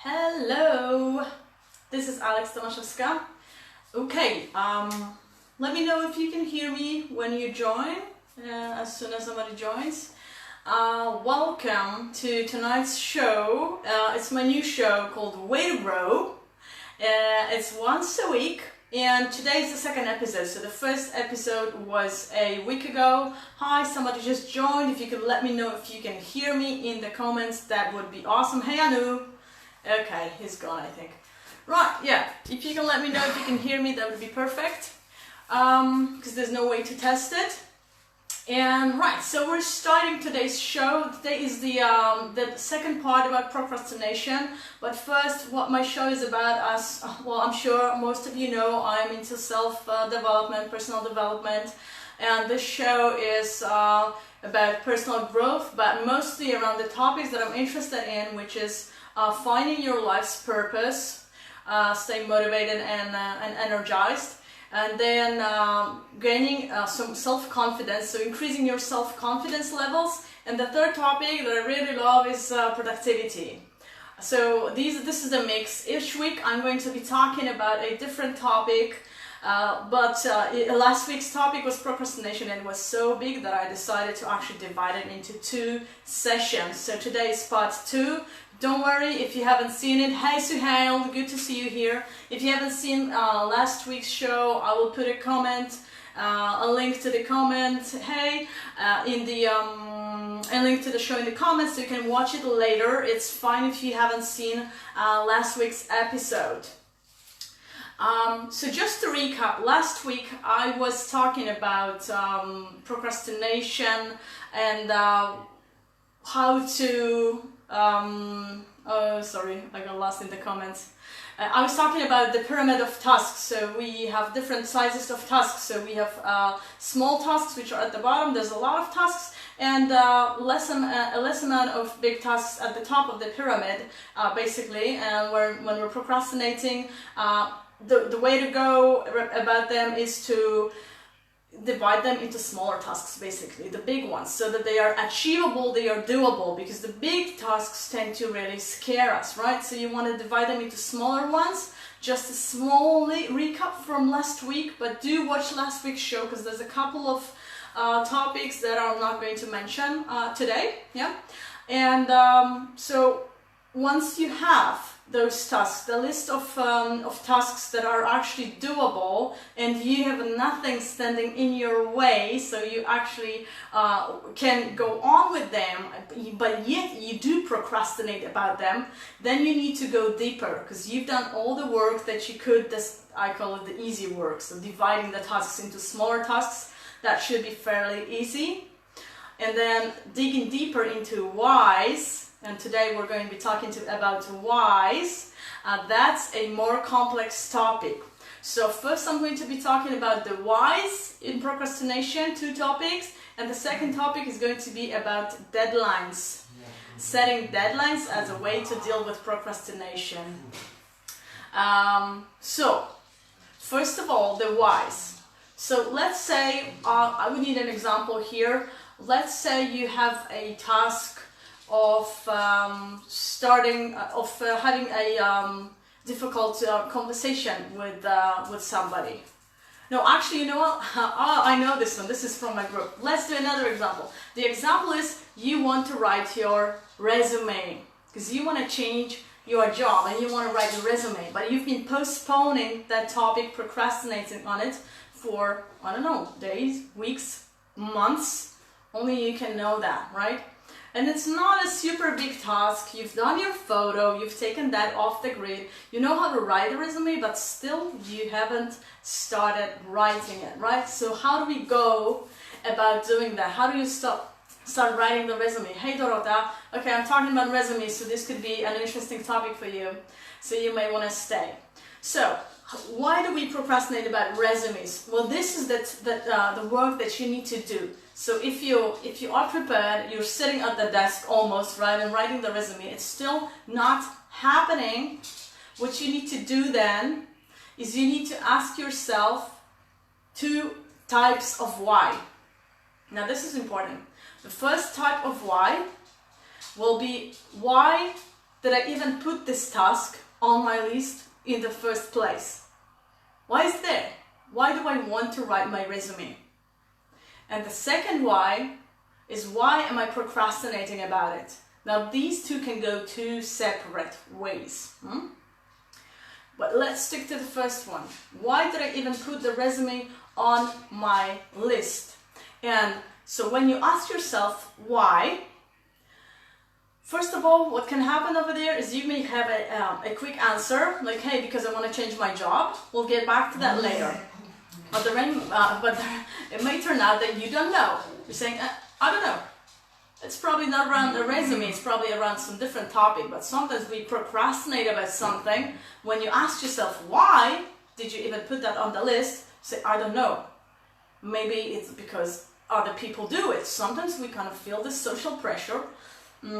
Hello, this is Alex Tomaszewska. Okay, let me know if you can hear me when you join, as soon as somebody joins. Welcome to tonight's show. It's my new show called Way to Grow. It's once a week, and today is the second episode. So the first episode was a week ago. Hi, somebody just joined. If you could let me know if you can hear me in the comments, that would be awesome. Hey, Anu. Okay, he's gone, I think. Right, yeah, if you can let me know if you can hear me, that would be perfect. Because there's no way to test it. And right, so we're starting today's show. Today is the second part about procrastination. But first, what my show is about, well, I'm sure most of you know, I'm into self-development, personal development. And this show is about personal growth, but mostly around the topics that I'm interested in, which is finding your life's purpose, staying motivated and energized, and then gaining some self-confidence, so increasing your self-confidence levels. And the third topic that I really love is productivity. So this is a mix. Each week I'm going to be talking about a different topic, but last week's topic was procrastination, and it was so big that I decided to actually divide it into 2 sessions. So today is part 2. Don't worry if you haven't seen it. Hey Suhail, good to see you here. If you haven't seen last week's show, I will put a comment, a link to the comment. Hey, a link to the show in the comments, so you can watch it later. It's fine if you haven't seen last week's episode. So just to recap, last week I was talking about procrastination and how to oh sorry, I got lost in the comments. I was talking about the pyramid of tasks. So we have different sizes of tasks. So we have small tasks, which are at the bottom. There's a lot of tasks, and a less amount of big tasks at the top of the pyramid, basically. And when we're procrastinating, the way to go about them is to divide them into smaller tasks, basically, the big ones, so that they are achievable, they are doable, because the big tasks tend to really scare us, right? So you want to divide them into smaller ones. Just a small recap from last week, but do watch last week's show, because there's a couple of topics that I'm not going to mention today, yeah? And so once you have those tasks, the list of tasks that are actually doable, and you have nothing standing in your way, so you actually can go on with them, but yet you do procrastinate about them, then you need to go deeper, because you've done all the work that you could. I call it the easy work, so dividing the tasks into smaller tasks. That should be fairly easy. And then digging deeper into whys. And today we're going to be talking about whys. That's a more complex topic. So first I'm going to be talking about the whys in procrastination, 2 topics. And the second topic is going to be about deadlines. Setting deadlines as a way to deal with procrastination. So first of all, the whys. So let's say, I would need an example here. Let's say you have a task of having a difficult conversation with somebody. No, actually, you know what? I know this one. This is from my group. Let's do another example. The example is you want to write your resume, because you want to change your job and you want to write your resume, but you've been postponing that topic, procrastinating on it for, I don't know, days, weeks, months. Only you can know that, right? And it's not a super big task. You've done your photo, you've taken that off the grid, you know how to write a resume, but still you haven't started writing it, right? So how do we go about doing that? How do you start writing the resume? Hey Dorota, okay, I'm talking about resumes, so this could be an interesting topic for you, so you may want to stay. So why do we procrastinate about resumes? Well, this is the work that you need to do. So if you are prepared, you're sitting at the desk almost, right, and writing the resume, it's still not happening. What you need to do then is you need to ask yourself 2 types of why. Now this is important. The first type of why will be, why did I even put this task on my list in the first place? Why is it there? Why do I want to write my resume? And the second why is, why am I procrastinating about it? Now these two can go two separate ways. But let's stick to the first one. Why did I even put the resume on my list? And so when you ask yourself why, first of all, what can happen over there is you may have a quick answer, like, hey, because I want to change my job. We'll get back to that later. But it may turn out that you don't know. You're saying, I don't know. It's probably not around the resume, it's probably around some different topic. But sometimes we procrastinate about something. When you ask yourself, why did you even put that on the list? Say, I don't know. Maybe it's because other people do it. Sometimes we kind of feel this social pressure.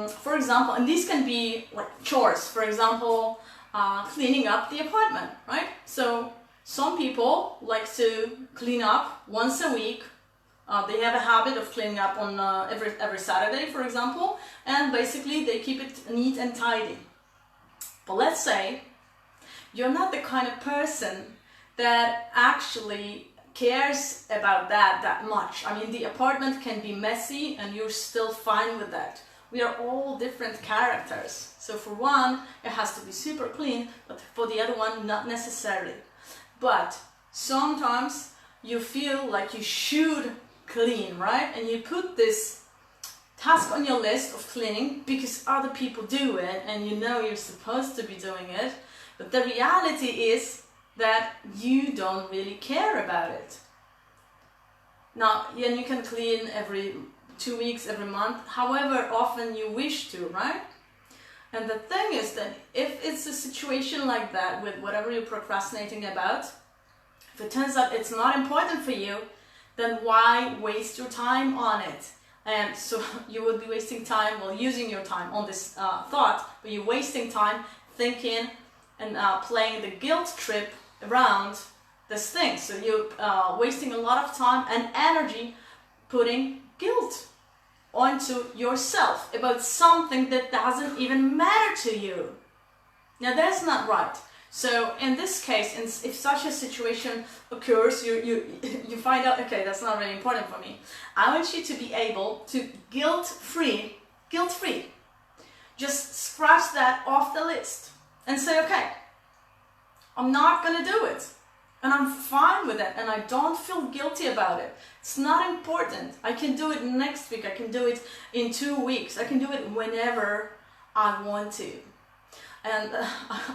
For example, and these can be like chores. For example, cleaning up the apartment, right? So some people like to clean up once a week. They have a habit of cleaning up on every Saturday, for example, and basically they keep it neat and tidy. But let's say you're not the kind of person that actually cares about that much. I mean, the apartment can be messy and you're still fine with that. We are all different characters. So for one, it has to be super clean, but for the other one, not necessarily. But sometimes you feel like you should clean, right? And you put this task on your list of cleaning because other people do it and you know you're supposed to be doing it. But the reality is that you don't really care about it. Now, yeah, you can clean every 2 weeks, every month, however often you wish to, right? And the thing is that if it's a situation like that with whatever you're procrastinating about, if it turns out it's not important for you, then why waste your time on it? And so you would be wasting time, well, using your time on this thought, but you're wasting time thinking and playing the guilt trip around this thing. So you're wasting a lot of time and energy putting guilt onto yourself about something that doesn't even matter to you. Now that's not right. So in this case, if such a situation occurs, you find out, okay, that's not really important for me. I want you to be able to guilt-free, just scratch that off the list and say, okay, I'm not gonna do it. And I'm fine with it, and I don't feel guilty about it. It's not important. I can do it next week, I can do it in 2 weeks, I can do it whenever I want to. And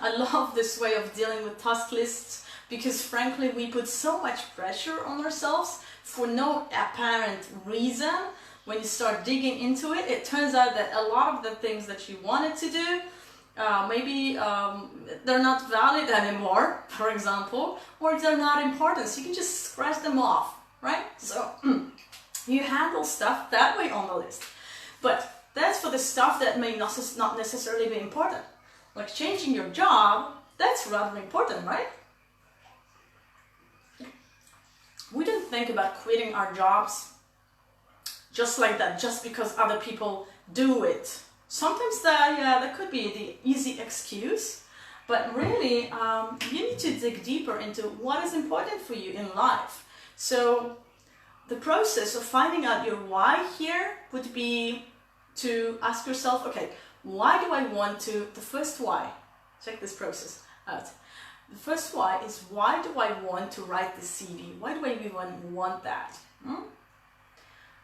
I love this way of dealing with task lists because frankly we put so much pressure on ourselves for no apparent reason. When you start digging into it, it turns out that a lot of the things that you wanted to do, maybe they're not valid anymore, for example, or they're not important, so you can just scratch them off, right? So you handle stuff that way on the list. But that's for the stuff that may not necessarily be important. Like changing your job, that's rather important, right? We don't think about quitting our jobs just like that, just because other people do it. Sometimes that could be the easy excuse, but really you need to dig deeper into what is important for you in life. So the process of finding out your why here would be to ask yourself, okay, why do I want to, the first why, check this process out. The first why is, why do I want to write the CV? Why do I even want that?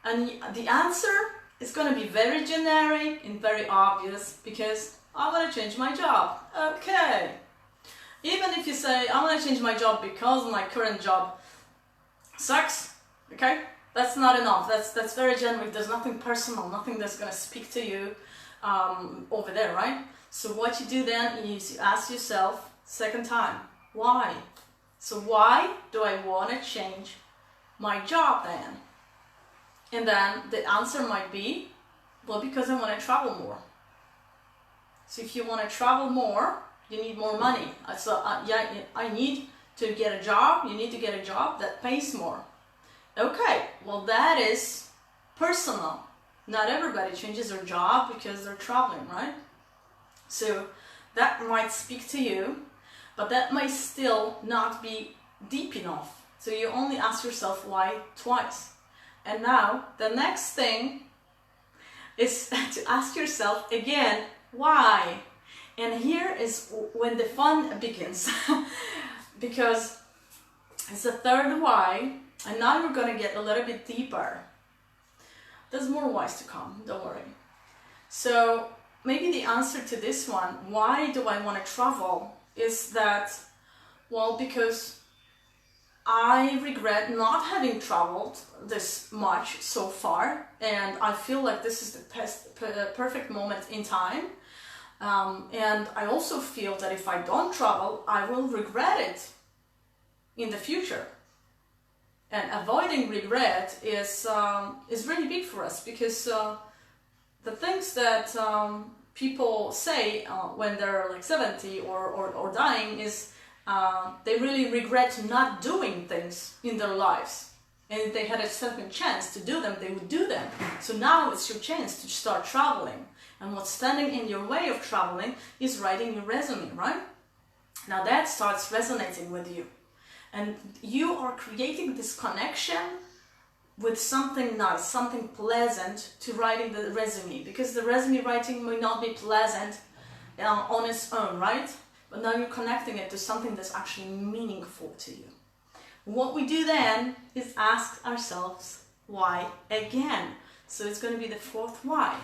And the answer is going to be very generic and very obvious, because I want to change my job. Okay. Even if you say, I want to change my job because my current job sucks, okay? That's not enough. That's very generic. There's nothing personal, nothing that's going to speak to you over there, right? So what you do then is you ask yourself, second time, why? So why do I want to change my job then? And then the answer might be, well, because I want to travel more. So if you want to travel more, you need more money. So yeah, I need to get a job. You need to get a job that pays more. Okay, well, that is personal. Not everybody changes their job because they're traveling, right? So that might speak to you, but that may still not be deep enough. So you only ask yourself why twice. And now the next thing is to ask yourself again, why? And here is when the fun begins. Because it's the third why, and now we're going to get a little bit deeper. There's more whys to come, don't worry. So maybe the answer to this one, why do I want to travel, is that, well, because I regret not having traveled this much so far, and I feel like this is the perfect moment in time. And I also feel that if I don't travel, I will regret it in the future. And avoiding regret is really big for us, because the things that people say when they're like 70 or dying is they really regret not doing things in their lives. And if they had a second chance to do them, they would do them. So now it's your chance to start traveling. And what's standing in your way of traveling is writing your resume, right? Now that starts resonating with you. And you are creating this connection with something nice, something pleasant to writing the resume. Because the resume writing may not be pleasant on its own, right? But now you're connecting it to something that's actually meaningful to you. What we do then is ask ourselves why again. So it's going to be the fourth why.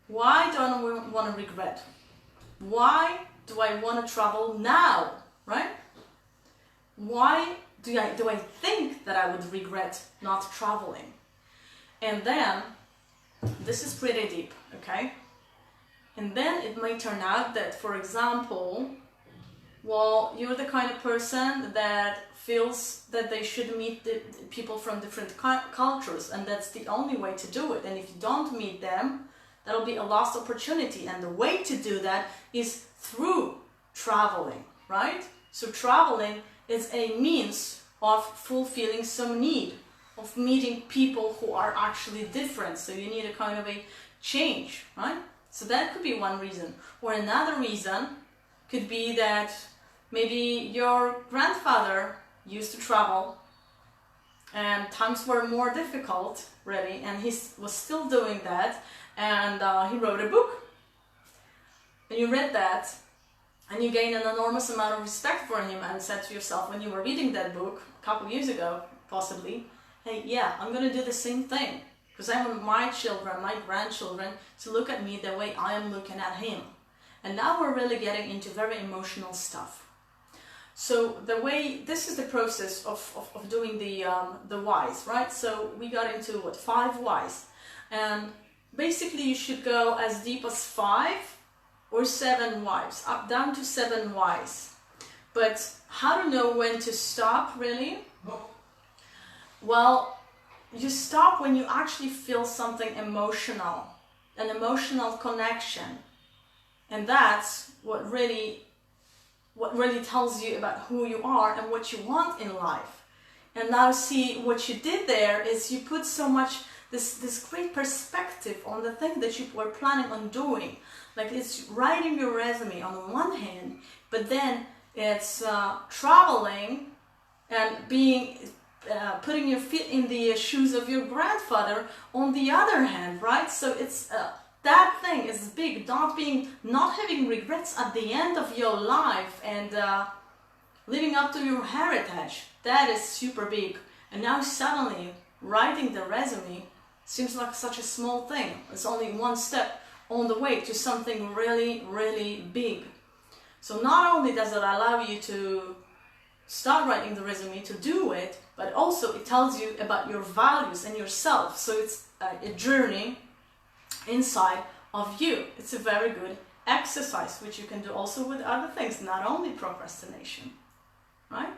Why do I want to regret? Why do I want to travel now, right? Why do I think that I would regret not traveling? And then, this is pretty deep, okay? And then it may turn out that, for example, well, you're the kind of person that feels that they should meet the people from different cultures, and that's the only way to do it. And if you don't meet them, that'll be a lost opportunity. And the way to do that is through traveling, right? So traveling is a means of fulfilling some need, of meeting people who are actually different. So you need a kind of a change, right? So that could be one reason. Or another reason could be that maybe your grandfather used to travel and times were more difficult, really, and he was still doing that, and he wrote a book. And you read that, and you gain an enormous amount of respect for him, and said to yourself when you were reading that book a couple years ago, possibly, hey, yeah, I'm going to do the same thing, because I want my children, my grandchildren, to look at me the way I am looking at him. And now we're really getting into very emotional stuff. So this is the process of doing the whys, right? So we got into 5 whys, and basically you should go as deep as 5 or 7 whys, up down to 7 whys. But how to know when to stop, really? Well, you stop when you actually feel something emotional, an emotional connection. And that's what really tells you about who you are and what you want in life. And now see, what you did there is you put so much, this great perspective on the thing that you were planning on doing. Like, it's writing your resume on the one hand, but then it's traveling and putting your feet in the shoes of your grandfather on the other hand, right? So it's that thing is big. Not having regrets at the end of your life and living up to your heritage. That is super big. And now suddenly writing the resume seems like such a small thing. It's only one step on the way to something really, really big. So not only does it allow you to start writing the resume, to do it, but also it tells you about your values and yourself. So it's a journey inside of you. It's a very good exercise, which you can do also with other things, not only procrastination, right?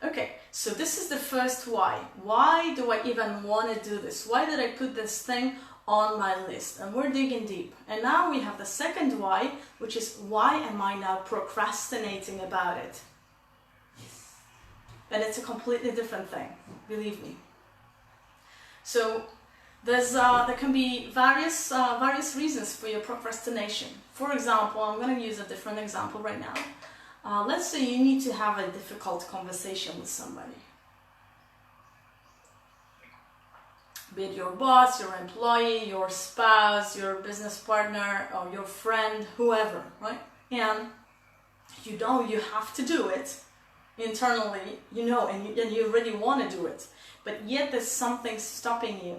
Okay, so this is the first why. Why do I even want to do this? Why did I put this thing on my list? And we're digging deep. And now we have the second why, which is, why am I now procrastinating about it? And it's a completely different thing, believe me. So There can be various reasons for your procrastination. For example, I'm going to use a different example right now. Let's say you need to have a difficult conversation with somebody. Be it your boss, your employee, your spouse, your business partner, or your friend, whoever, right? And you know you have to do it internally, you know, and you really want to do it, but yet there's something stopping you,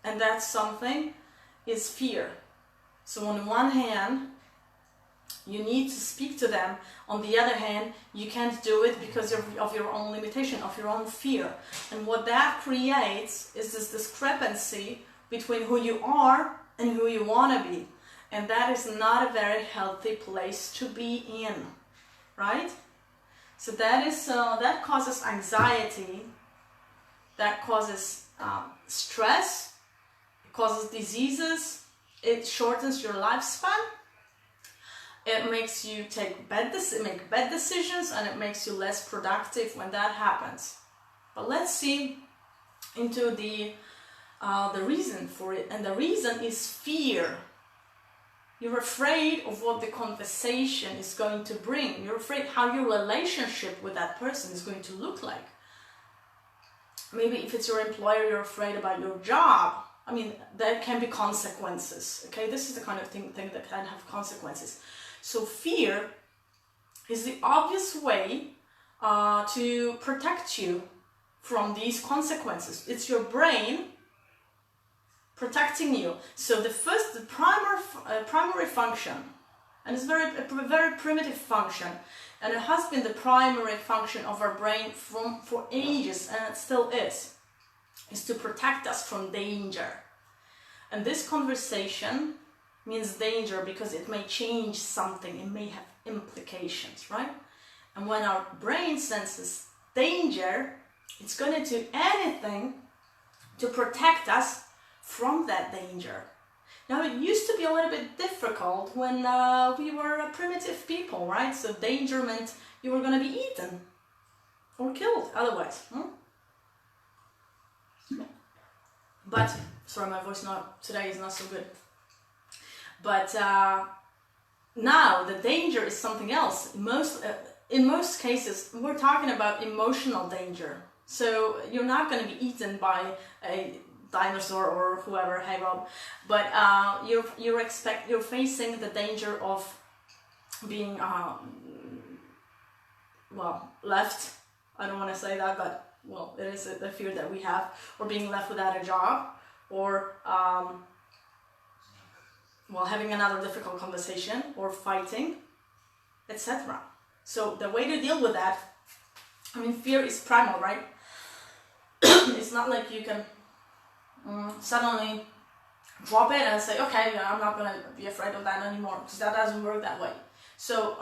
and that something is fear. So on one hand, you need to speak to them. On the other hand, you can't do it because of your own limitation, of your own fear. And what that creates is this discrepancy between who you are and who you want to be. And that is not a very healthy place to be in, right? So that causes anxiety, that causes stress, it causes diseases, it shortens your lifespan. It makes you make bad decisions, and it makes you less productive when that happens. But let's see into the reason for it, and the reason is fear. You're afraid of what the conversation is going to bring. You're afraid how your relationship with that person is going to look like. Maybe if it's your employer, you're afraid about your job. I mean, there can be consequences. Okay, this is the kind of thing that can have consequences. So fear is the obvious way to protect you from these consequences. It's your brain protecting you. So the primary function, and it's a very primitive function, and it has been the primary function of our brain for ages, and it still is to protect us from danger. And this conversation means danger because it may change something, it may have implications, right? And when our brain senses danger, it's going to do anything to protect us from that danger. Now, it used to be a little bit difficult when we were primitive people, right? So danger meant you were going to be eaten or killed otherwise. But, sorry, my voice today is not so good. But now the danger is something else. In most cases, we're talking about emotional danger. So you're not going to be eaten by a dinosaur or whoever, hey Rob, but you're facing the danger of being left. I don't want to say that, but well, it is a fear that we have, or being left without a job, or having another difficult conversation, or fighting, etc. So the way to deal with that, I mean, fear is primal, right? It's not like you can suddenly drop it and say, okay, I'm not going to be afraid of that anymore, because that doesn't work that way. So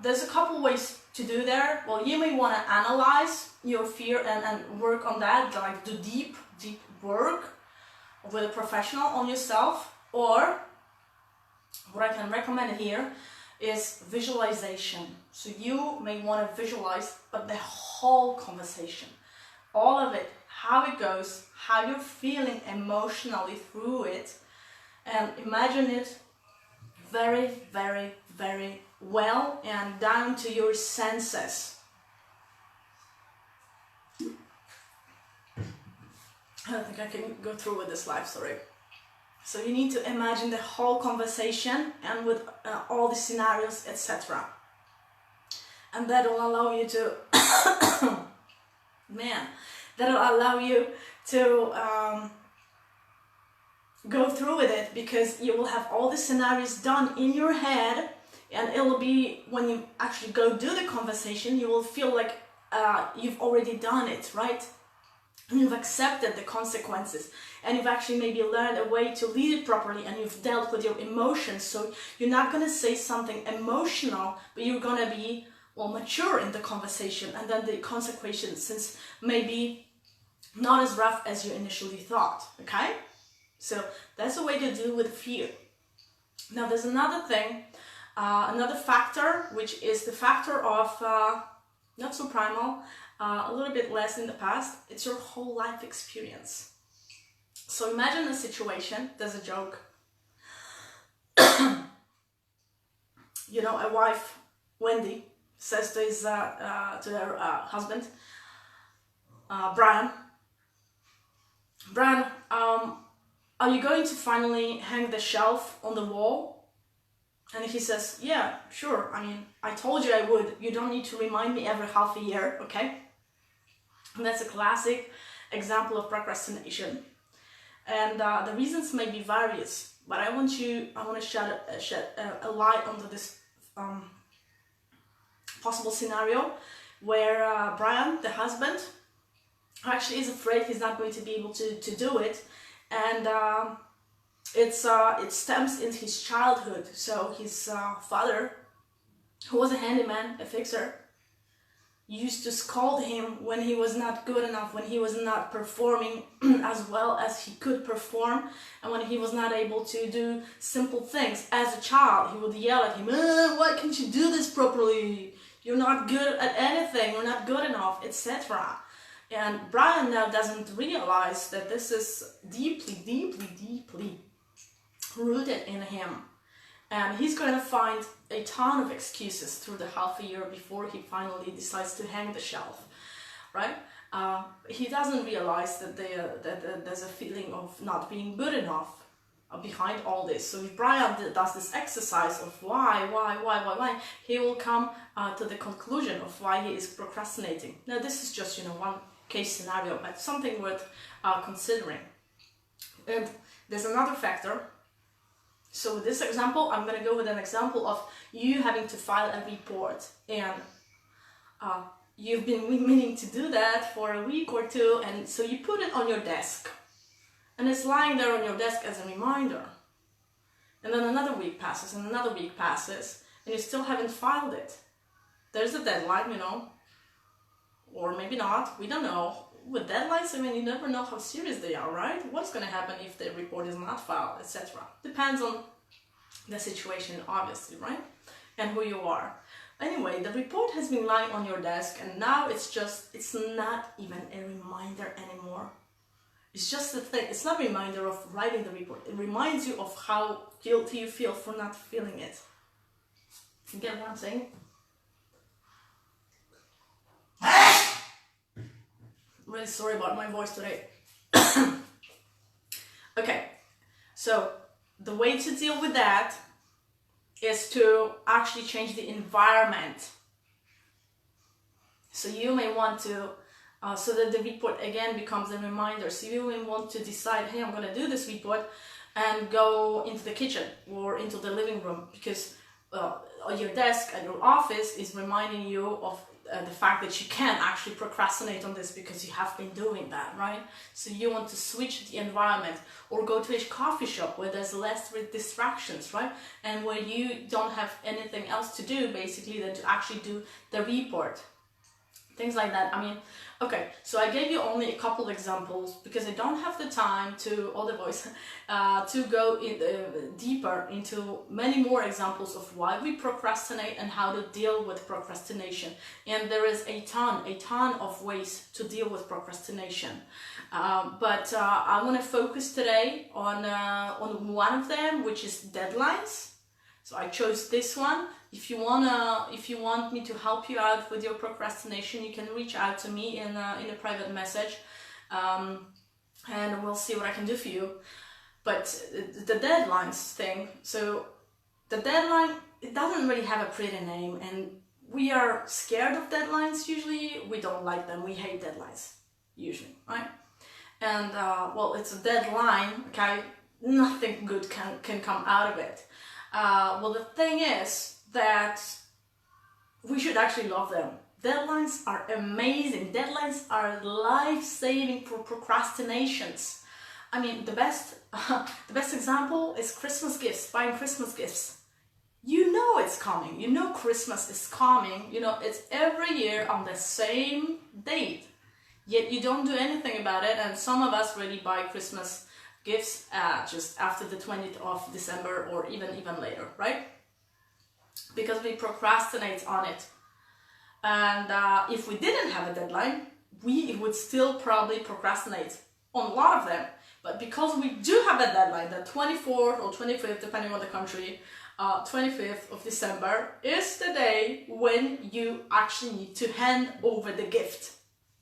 there's a couple ways to do there. Well, you may want to analyze your fear and work on that, like do deep work with a professional on yourself, or what I can recommend here is visualization. So you may want to visualize, but the whole conversation, all of it, how it goes, how you're feeling emotionally through it, and imagine it very, very, very well and down to your senses. I don't think I can go through with this live, sorry. So you need to imagine the whole conversation and with all the scenarios, etc. And that will allow you to, that'll allow you to go through with it, because you will have all the scenarios done in your head, and it'll be, when you actually go do the conversation, you will feel like you've already done it, right? And you've accepted the consequences, and you've actually maybe learned a way to lead it properly, and you've dealt with your emotions. So you're not going to say something emotional, but you're going to be mature in the conversation, and then the consequences maybe not as rough as you initially thought. Okay, so that's a way to deal with fear. Now there's another thing, another factor, which is the factor of not so primal, a little bit less in the past. It's your whole life experience. So imagine a situation, there's a joke. A wife, Wendy, says to her husband, Brian, are you going to finally hang the shelf on the wall? And he says, yeah, sure. I mean, I told you I would. You don't need to remind me every half a year, okay? And that's a classic example of procrastination. And the reasons may be various, but I want to shed a light onto this possible scenario where Brian, the husband, actually is afraid he's not going to be able to do it, and it stems in his childhood. So his father, who was a handyman, a fixer, used to scold him when he was not good enough, when he was not performing as well as he could perform, and when he was not able to do simple things. As a child, he would yell at him, why can't you do this properly? You're not good at anything, you're not good enough, etc. And Brian now doesn't realize that this is deeply, deeply, deeply rooted in him. And he's going to find a ton of excuses through the half a year before he finally decides to hang the shelf, right? He doesn't realize that there's a feeling of not being good enough behind all this. So if Brian does this exercise of why, he will come to the conclusion of why he is procrastinating. Now this is just one case scenario, but something worth considering. And there's another factor. So with this example, I'm going to go with an example of you having to file a report, and you've been meaning to do that for a week or two, and so you put it on your desk, and it's lying there on your desk as a reminder. And then another week passes, and another week passes, and you still haven't filed it. There's a deadline, or maybe not, we don't know. With deadlines, you never know how serious they are, right? What's going to happen if the report is not filed, etc. Depends on the situation, obviously, right? And who you are. Anyway, the report has been lying on your desk, and now it's not even a reminder anymore. It's just a thing. It's not a reminder of writing the report. It reminds you of how guilty you feel for not feeling it. You get what I'm saying? Really sorry about my voice today. Okay, so the way to deal with that is to actually change the environment. So you may want to, so that the report again becomes a reminder. So you may want to decide, hey, I'm going to do this report, and go into the kitchen or into the living room, because your desk at your office is reminding you of the fact that you can actually procrastinate on this because you have been doing that, right? So you want to switch the environment, or go to a coffee shop where there's less distractions, right? And where you don't have anything else to do basically than to actually do the report. Things like that. Okay, so I gave you only a couple examples because I don't have the time to go deeper into many more examples of why we procrastinate and how to deal with procrastination. And there is a ton of ways to deal with procrastination. But I want to focus today on one of them, which is deadlines. So I chose this one. If you want me to help you out with your procrastination, you can reach out to me in a private message, and we'll see what I can do for you. But the deadlines thing. So the deadline, it doesn't really have a pretty name, and we are scared of deadlines usually. We don't like them. We hate deadlines usually, right? And well, it's a deadline. Okay, nothing good can come out of it. Well, the thing is that we should actually love them. Deadlines are amazing. Deadlines are life-saving for procrastinations. The best example is Christmas gifts, buying Christmas gifts. You know it's coming. You know Christmas is coming. It's every year on the same date. Yet you don't do anything about it, and some of us really buy Christmas gifts just after the 20th of December or even later, right? Because we procrastinate on it. And if we didn't have a deadline, we would still probably procrastinate on a lot of them, But because we do have a deadline, the 24th or 25th, depending on the country, 25th of December is the day when you actually need to hand over the gift.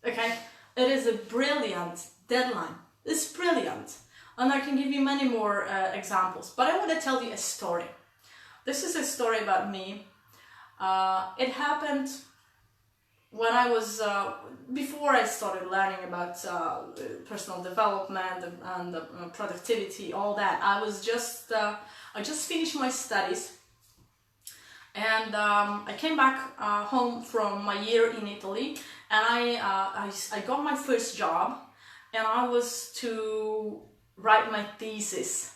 Okay? It is a brilliant deadline. It's brilliant. And I can give you many more examples. But I want to tell you a story. This is a story about me. It happened when I was, before I started learning about personal development and productivity, all that. I just finished my studies, and I came back home from my year in Italy, and I got my first job, and I was to write my thesis.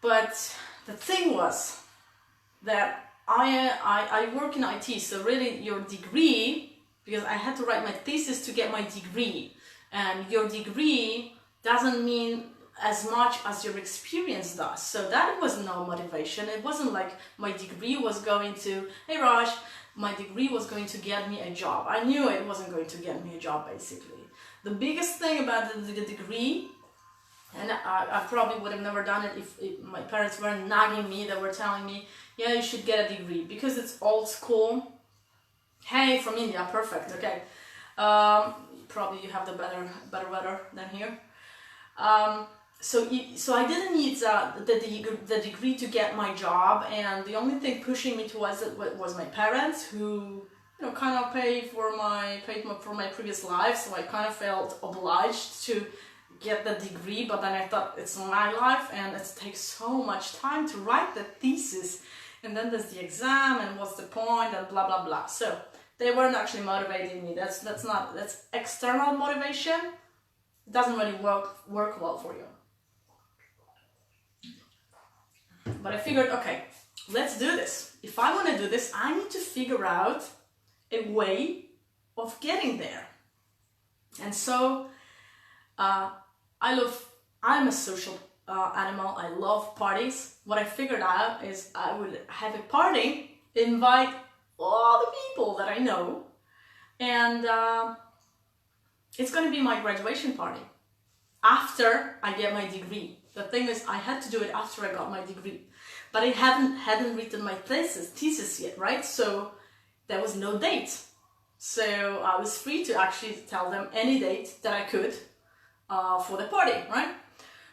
But the thing was that I work in IT, so really your degree, because I had to write my thesis to get my degree, and your degree doesn't mean as much as your experience does. So that was no motivation. It wasn't like my degree was going to, hey Raj, my degree was going to get me a job. I knew it wasn't going to get me a job, basically. The biggest thing about the degree, and I probably would have never done it if my parents weren't nagging me, they were telling me, yeah, you should get a degree, because it's old school. Hey, from India, perfect, okay. Probably you have the better weather than here. So I didn't need the degree to get my job, and the only thing pushing me towards it was my parents, who kind of paid for my previous life, so I kind of felt obliged to get the degree. But then I thought, it's my life and it takes so much time to write the thesis, and then there's the exam, and what's the point, and blah blah blah. So they weren't actually motivating me. That's external motivation. It doesn't really work well for you. But I figured, okay, let's do this. If I want to do this, I need to figure out a way of getting there. And so I'm a social animal. I love parties. What I figured out is I would have a party, invite all the people that I know, and it's going to be my graduation party after I get my degree. The thing is, I had to do it after I got my degree, but I hadn't written my thesis yet, right? So there was no date. So I was free to actually tell them any date that I could for the party, right?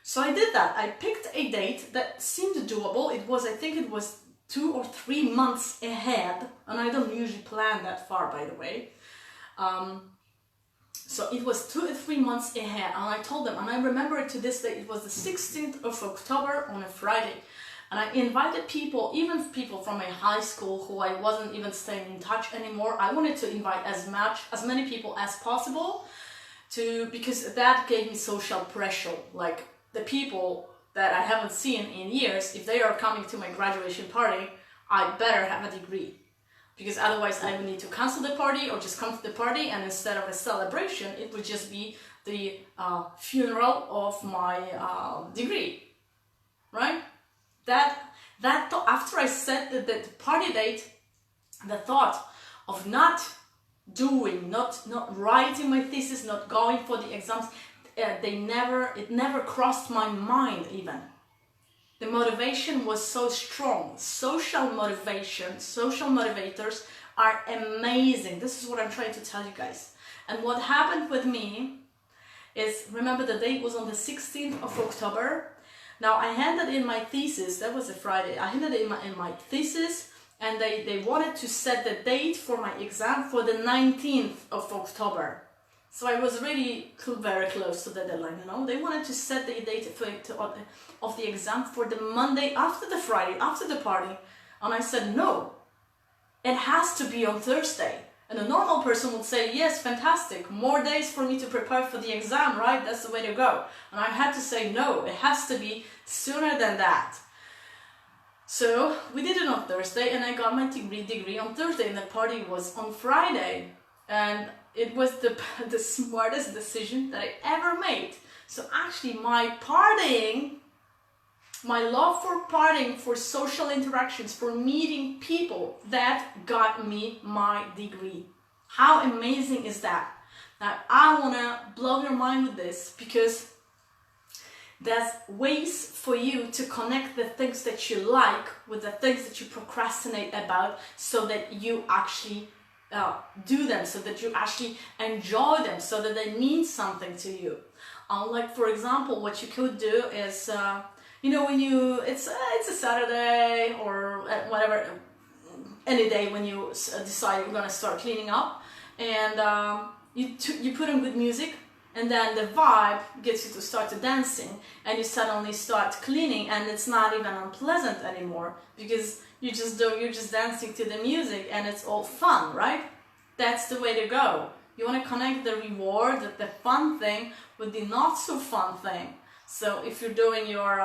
So I did that. I picked a date that seemed doable. I think it was 2 or 3 months ahead, and I don't usually plan that far, by the way. So it was 2 or 3 months ahead, and I told them, and I remember it to this day, it was the 16th of October on a Friday. And I invited people, even people from my high school who I wasn't even staying in touch anymore. I wanted to invite as many people as possible, because that gave me social pressure. Like, the people that I haven't seen in years, if they are coming to my graduation party, I better have a degree. Because otherwise I would need to cancel the party or just come to the party, and instead of a celebration, it would just be the funeral of my degree, right? After I set the party date, the thought of not writing my thesis, not going for the exams, it never crossed my mind even. The motivation was so strong. Social motivators are amazing. This is what I'm trying to tell you guys. And what happened with me is, remember the date was on the 16th of October. Now I handed in my thesis, that was a Friday. I handed in my thesis, and they wanted to set the date for my exam for the 19th of October. So I was really very close to the deadline, They wanted to set the date of the exam for the Monday after the Friday, after the party. And I said, no, it has to be on Thursday. And a normal person would say, yes, fantastic, more days for me to prepare for the exam, right? That's the way to go. And I had to say, no, it has to be sooner than that. So we did it on Thursday, and I got my degree on Thursday, and the party was on Friday. And it was the smartest decision that I ever made. So actually my love for partying, for social interactions, for meeting people, that got me my degree. How amazing is that? I want to blow your mind with this, because there's ways for you to connect the things that you like with the things that you procrastinate about, so that you actually do them, so that you actually enjoy them, so that they mean something to you. Like, for example, what you could do is, when it's a Saturday or whatever, any day when you decide you're going to start cleaning up, and you put on good music, and then the vibe gets you to start to dancing, and you suddenly start cleaning, and it's not even unpleasant anymore, because you're just dancing to the music, and it's all fun, right? That's the way to go. You want to connect the reward, the fun thing, with the not so fun thing. So if you're doing your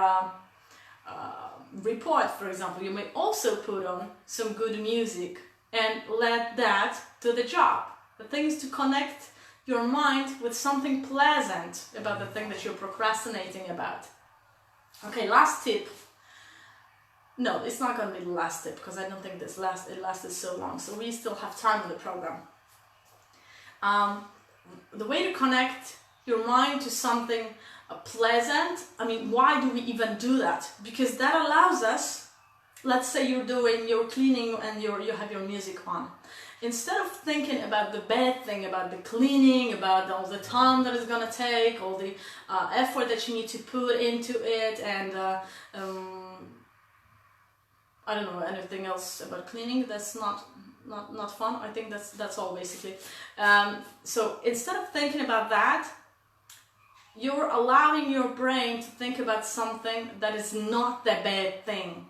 report, for example, you may also put on some good music and let that do the job. The thing is to connect your mind with something pleasant about the thing that you're procrastinating about. Okay, last tip. No, it's not going to be the last tip, because I don't think it lasted so long, so we still have time in the program. The way to connect your mind to something pleasant, why do we even do that? Because that allows us, let's say you're doing your cleaning and you have your music on. Instead of thinking about the bad thing, about the cleaning, about all the time that it's going to take, all the effort that you need to put into it, and I don't know anything else about cleaning that's not fun. I think that's all basically. So instead of thinking about that, you're allowing your brain to think about something that is not the bad thing.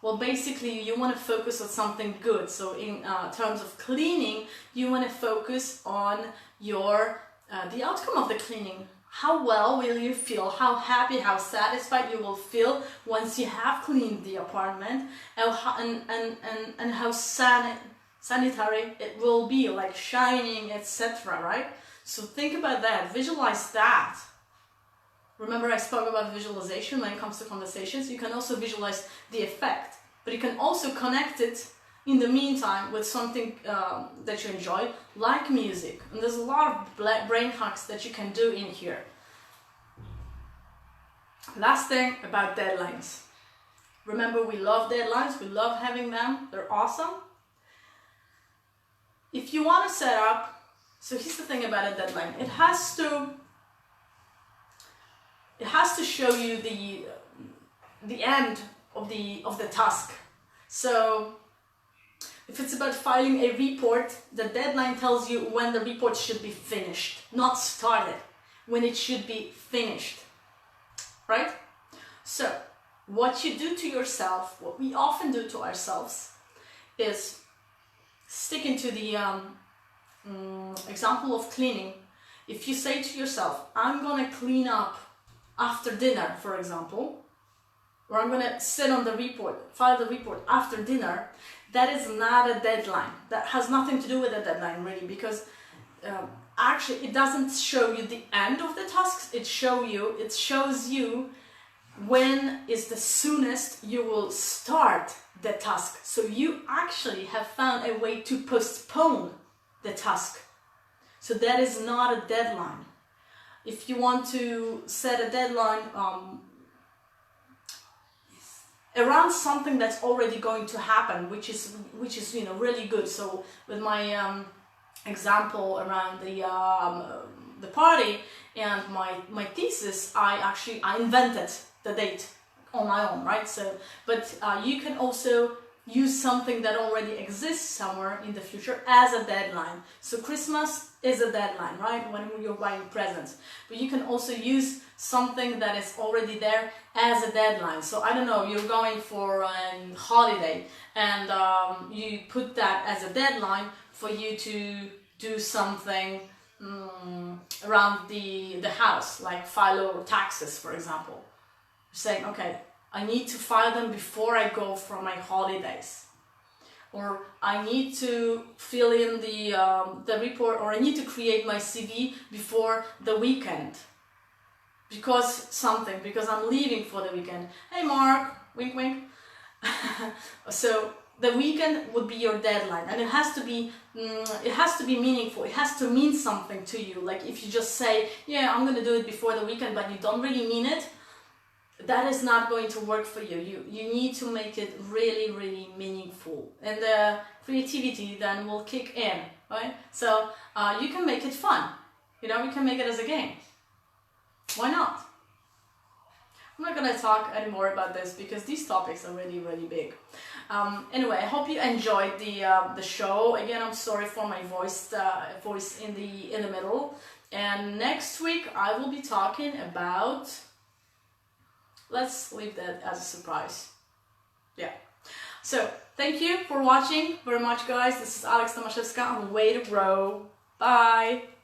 Well, basically, you want to focus on something good. So in terms of cleaning, you want to focus on the outcome of the cleaning. How well will you feel? How happy, how satisfied you will feel once you have cleaned the apartment, and how sanitary it will be, like shining, etc. Right? So think about that. Visualize that. Remember, I spoke about visualization when it comes to conversations. You can also visualize the effect, but you can also connect it in the meantime with something that you enjoy, like music. And there's a lot of brain hacks that you can do in here. Last thing about deadlines. Remember, we love deadlines. We love having them. They're awesome. If you want to set up, so here's the thing about a deadline. It has to show you the end of the task. So if it's about filing a report, the deadline tells you when the report should be finished, not started, when it should be finished, right? So what you do to yourself, what we often do to ourselves, is sticking to the example of cleaning. If you say to yourself, I'm gonna clean up after dinner, for example, or I'm gonna sit on the report, file the report after dinner, that is not a deadline. That has nothing to do with a deadline, really, because actually it doesn't show you the end of the tasks. It shows you when is the soonest you will start the task. So you actually have found a way to postpone the task. So that is not a deadline. If you want to set a deadline around something that's already going to happen, which is really good. So with my example around the party and my thesis, I invented the date on my own, right? So, but you can also use something that already exists somewhere in the future as a deadline. So Christmas is a deadline, right? When you're buying presents. But you can also use something that is already there as a deadline. So I don't know, you're going for a holiday, and you put that as a deadline for you to do something around the house, like file your taxes, for example. You're saying, okay, I need to file them before I go for my holidays, or I need to fill in the report, or I need to create my CV before the weekend, because I'm leaving for the weekend. Hey Mark, wink wink. So the weekend would be your deadline, and it has to be meaningful. It has to mean something to you. Like if you just say, yeah, I'm gonna do it before the weekend, but you don't really mean it, that is not going to work for you. You need to make it really, really meaningful, and the creativity then will kick in, right? So you can make it fun. You know, you can make it as a game. Why not? I'm not gonna talk anymore about this because these topics are really, really big. Anyway, I hope you enjoyed the show. Again, I'm sorry for my voice in the middle. And next week I will be talking about. Let's leave that as a surprise. Yeah. So thank you for watching very much, guys. This is Alex Tomaszewska on Way to Grow. Bye.